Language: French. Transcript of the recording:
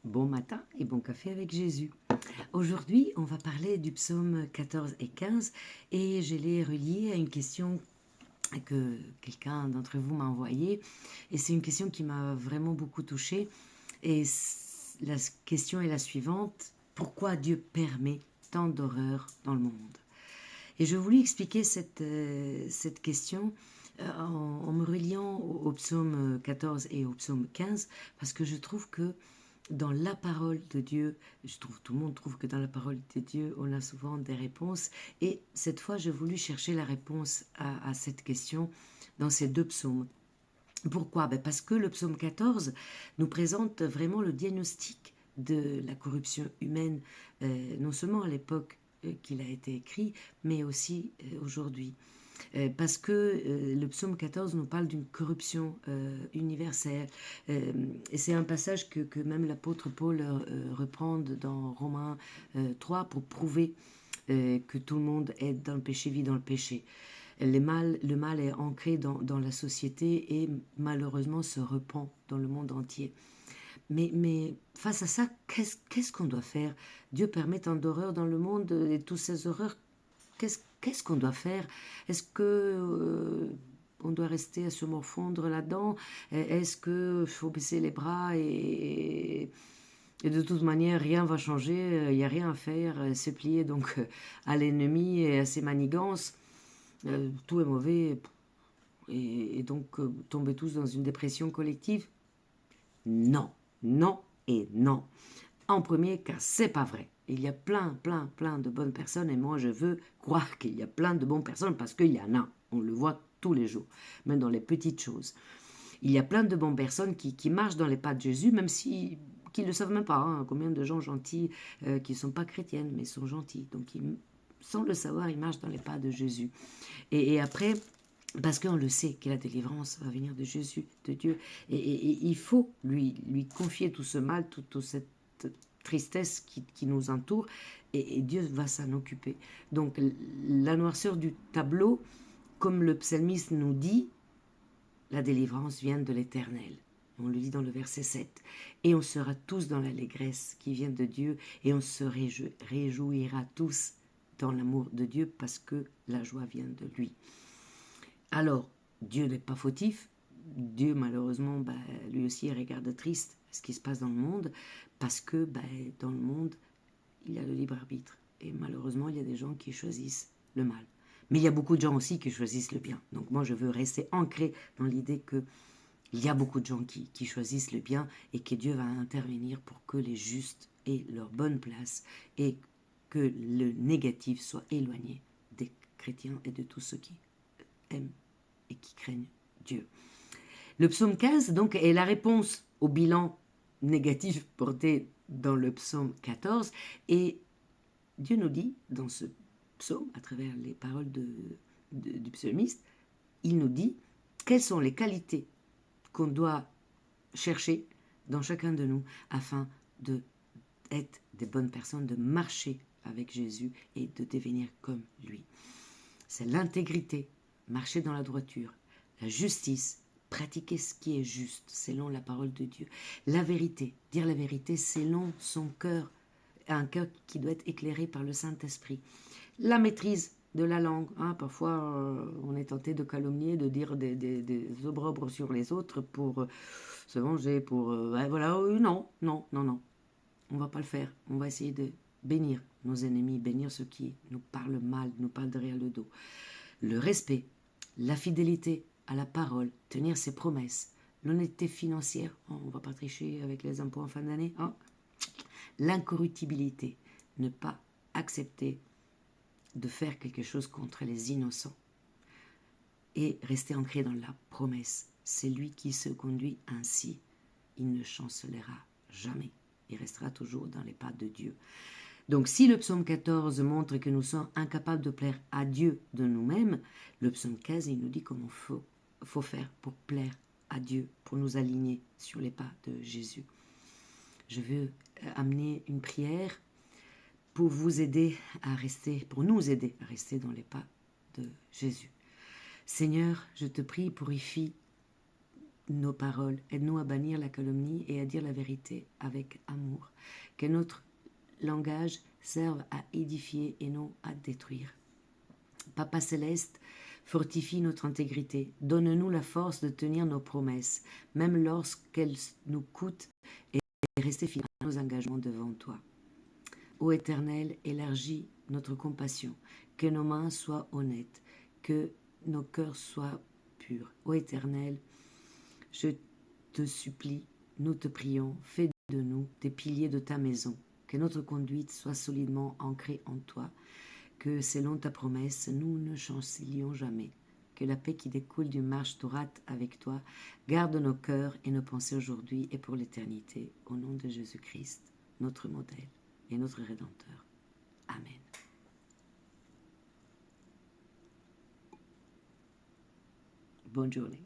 Bon matin et bon café avec Jésus. Aujourd'hui, on va parler du psaume 14 et 15 et je l'ai relié à une question que quelqu'un d'entre vous m'a envoyée et c'est une question qui m'a vraiment beaucoup touchée et la question est la suivante: pourquoi Dieu permet tant d'horreurs dans le monde? Et je voulais expliquer cette question en me reliant au psaume 14 et au psaume 15 parce que je trouve que dans la parole de Dieu, tout le monde trouve que dans la parole de Dieu, on a souvent des réponses. Et cette fois, j'ai voulu chercher la réponse à cette question dans ces deux psaumes. Pourquoi? Parce que le psaume 14 nous présente vraiment le diagnostic de la corruption humaine, non seulement à l'époque qu'il a été écrit, mais aussi aujourd'hui. Parce que le psaume 14 nous parle d'une corruption universelle. Et c'est un passage que même l'apôtre Paul reprend dans Romains 3 pour prouver que tout le monde est dans le péché, vit dans le péché. Le mal est ancré dans la société et malheureusement se répand dans le monde entier. Mais face à ça, qu'est-ce qu'on doit faire? Dieu permet tant d'horreurs dans le monde et toutes ces horreurs, qu'est-ce qu'on doit faire? Est-ce que on doit rester à se morfondre là-dedans? Est-ce qu'il faut baisser les bras et de toute manière, rien va changer, il n'y a rien à faire, se plier donc à l'ennemi et à ses manigances, tout est mauvais, et donc tomber tous dans une dépression collective? Non, non et non. En premier, car c'est pas vrai. Il y a plein de bonnes personnes et moi je veux croire qu'il y a plein de bonnes personnes parce qu'il y en a. On le voit tous les jours, même dans les petites choses. Il y a plein de bonnes personnes qui marchent dans les pas de Jésus, même si qui ne le savent même pas. Hein. Combien de gens gentils qui ne sont pas chrétiennes mais sont gentils. Donc sans le savoir, ils marchent dans les pas de Jésus. Et après, parce qu'on le sait que la délivrance va venir de Jésus, de Dieu. Et il faut lui confier tout ce mal, toute cette tristesse qui nous entoure, et Dieu va s'en occuper. Donc la noirceur du tableau, comme le psalmiste nous dit, la délivrance vient de l'Éternel. On le dit dans le verset 7. Et on sera tous dans l'allégresse qui vient de Dieu, et on se réjouira tous dans l'amour de Dieu parce que la joie vient de lui. Alors, Dieu n'est pas fautif. Dieu, malheureusement, lui aussi, regarde triste ce qui se passe dans le monde, parce que dans le monde, il y a le libre arbitre. Et malheureusement, il y a des gens qui choisissent le mal. Mais il y a beaucoup de gens aussi qui choisissent le bien. Donc moi, je veux rester ancré dans l'idée qu'il y a beaucoup de gens qui choisissent le bien et que Dieu va intervenir pour que les justes aient leur bonne place et que le négatif soit éloigné des chrétiens et de tous ceux qui aiment et qui craignent Dieu. Le psaume 15, donc, est la réponse au bilan négatif porté dans le psaume 14. Et Dieu nous dit, dans ce psaume, à travers les paroles du psalmiste, il nous dit quelles sont les qualités qu'on doit chercher dans chacun de nous afin d'être des bonnes personnes, de marcher avec Jésus et de devenir comme lui. C'est l'intégrité, marcher dans la droiture, la justice, pratiquer ce qui est juste selon la parole de Dieu, la vérité, dire la vérité selon son cœur, un cœur qui doit être éclairé par le Saint-Esprit, la maîtrise de la langue. Hein, parfois, on est tenté de calomnier, de dire des opprobriums sur les autres pour se venger, pour... voilà, non, non, non, non. On ne va pas le faire. On va essayer de bénir nos ennemis, bénir ceux qui nous parlent mal, nous parlent derrière le dos. Le respect, la fidélité à la parole, tenir ses promesses, l'honnêteté financière, on ne va pas tricher avec les impôts en fin d'année, hein. L'incorruptibilité, ne pas accepter de faire quelque chose contre les innocents et rester ancré dans la promesse. C'est lui qui se conduit ainsi, il ne chancelera jamais, il restera toujours dans les pas de Dieu. Donc si le psaume 14 montre que nous sommes incapables de plaire à Dieu de nous-mêmes, le psaume 15 il nous dit comment faut faire pour plaire à Dieu, pour nous aligner sur les pas de Jésus. Je veux amener une prière pour vous aider à rester, pour nous aider à rester dans les pas de Jésus. Seigneur, je te prie, purifie nos paroles, aide-nous à bannir la calomnie et à dire la vérité avec amour. Que notre langage serve à édifier et non à détruire. Papa céleste, fortifie notre intégrité. Donne-nous la force de tenir nos promesses, même lorsqu'elles nous coûtent, et rester fidèles à nos engagements devant toi. Ô Éternel, élargis notre compassion, que nos mains soient honnêtes, que nos cœurs soient purs. Ô Éternel, je te supplie, nous te prions, fais de nous des piliers de ta maison, que notre conduite soit solidement ancrée en toi, que selon ta promesse, nous ne chancelions jamais, que la paix qui découle d'une marche droite avec toi garde nos cœurs et nos pensées aujourd'hui et pour l'éternité, au nom de Jésus-Christ, notre modèle et notre Rédempteur. Amen. Bonne journée.